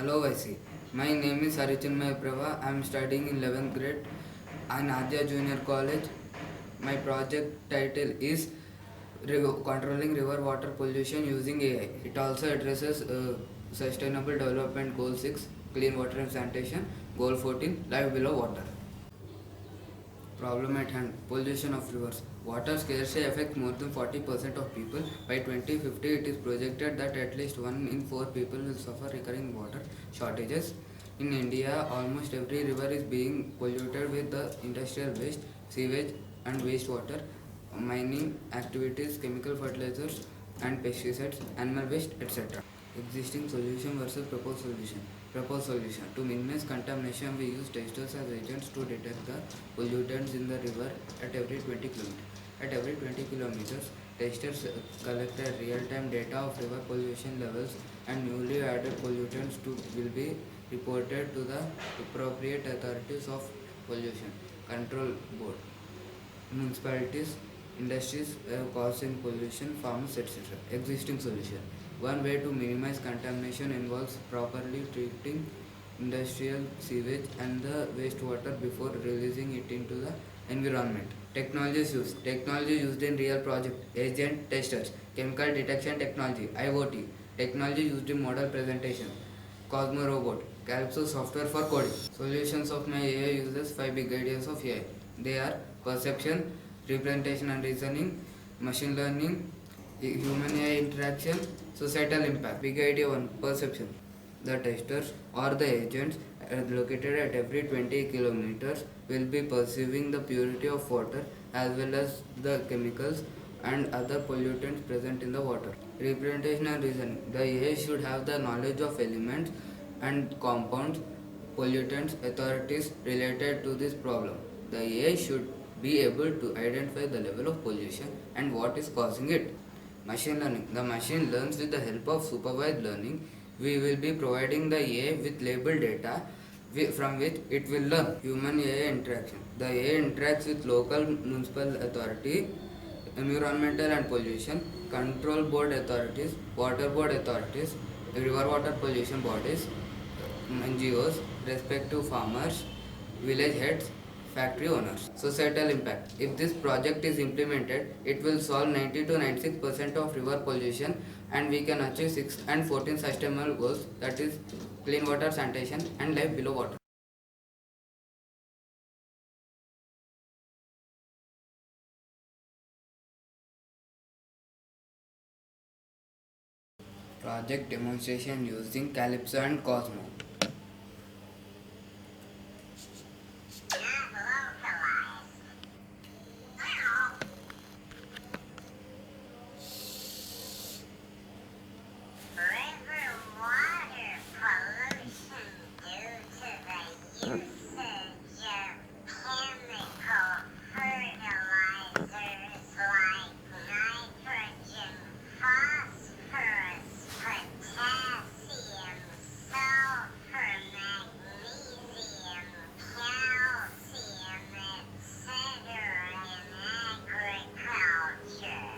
Hello, Vaisi. My name is Harichanmaya Prabha. I am studying in 11th grade in Adya Junior College. My project title is Controlling River Water Pollution Using AI. It also addresses Sustainable Development Goal 6, Clean Water and Sanitation, Goal 14, Life Below Water. Problem at hand: pollution of rivers. Water scarcity affects more than 40% of people. By 2050, it is projected that at least 1 in 4 people will suffer recurring water shortages. In India, almost every river is being polluted with the industrial waste, sewage, and wastewater, mining activities, chemical fertilizers and pesticides, animal waste, etc. Existing solution versus proposed solution. Proposed solution. To minimize contamination, we use testers as agents to detect the pollutants in the river at every 20 kilometers. At every 20 kilometers, testers collected real-time data of river pollution levels, and newly added pollutants will be reported to the appropriate authorities of pollution control board, municipalities, industries causing pollution, farmers, etc. Existing solution. One way to minimize contamination involves properly treating industrial sewage and the wastewater before releasing it into the environment. Technologies used. Technology used in real project. Agent testers. Chemical detection technology. IoT. Technology used in model presentation. Cosmo Robot, Calypso software for coding. Solutions of my AI uses 5 big ideas of AI. They are perception, representation and reasoning, machine learning, human AI interaction, societal impact. Big idea 1: perception. The testers or the agents located at every 20 kilometers will be perceiving the purity of water as well as the chemicals and other pollutants present in the water. Representation and reasoning. The AI should have the knowledge of elements and compounds, pollutants, authorities related to this problem. The AI should be able to identify the level of pollution and what is causing it. Machine learning. The machine learns with the help of supervised learning. We will be providing the AI with labeled data from which it will learn. Human AI interaction. The AI interacts with local municipal authority, environmental and pollution, control board authorities, water board authorities, river water pollution bodies, NGOs, respective farmers, village heads, factory owners. Societal impact. If this project is implemented, it will solve 90 to 96% of river pollution, and we can achieve 6 and 14 sustainable goals, that is clean water, sanitation and life below water. Project demonstration using Calypso and Cosmo. River water pollution due to the usage of chemical fertilizers like nitrogen, phosphorus, potassium, sulfur, magnesium, calcium, etc. in agriculture.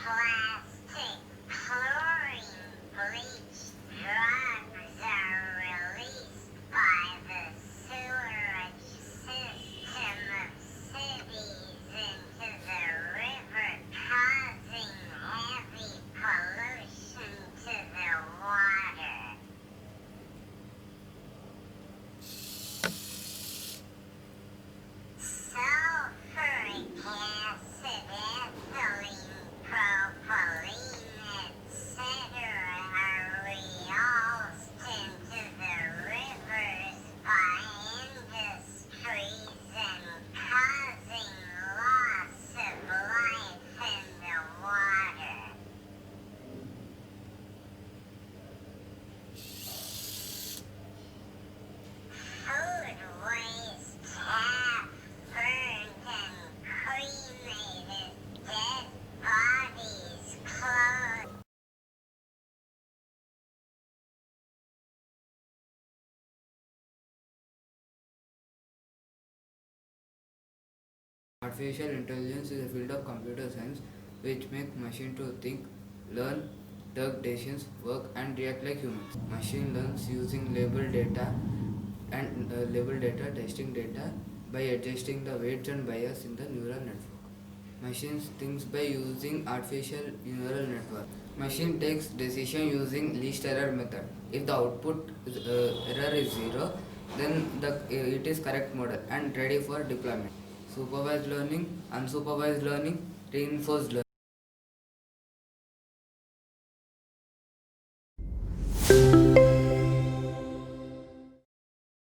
Plastic chlorine bleach drugs are released by the sewerage system of cities into the river, causing heavy pollution to the water. Sulfuric acid, ethylene, propylene, etc. are released into the rivers by industries and causing loss of life in the water. Food waste, half burned and cremated dead bodies, clothes. Artificial intelligence is a field of computer science which make machine to think, learn, take decisions, work and react like humans. Machine learns using label data, testing data by adjusting the weights and bias in the neural network. Machines thinks by using artificial neural network. Machine takes decision using least error method. If the output error is zero, then it is correct model and ready for deployment. Supervised learning, unsupervised learning, reinforced learning.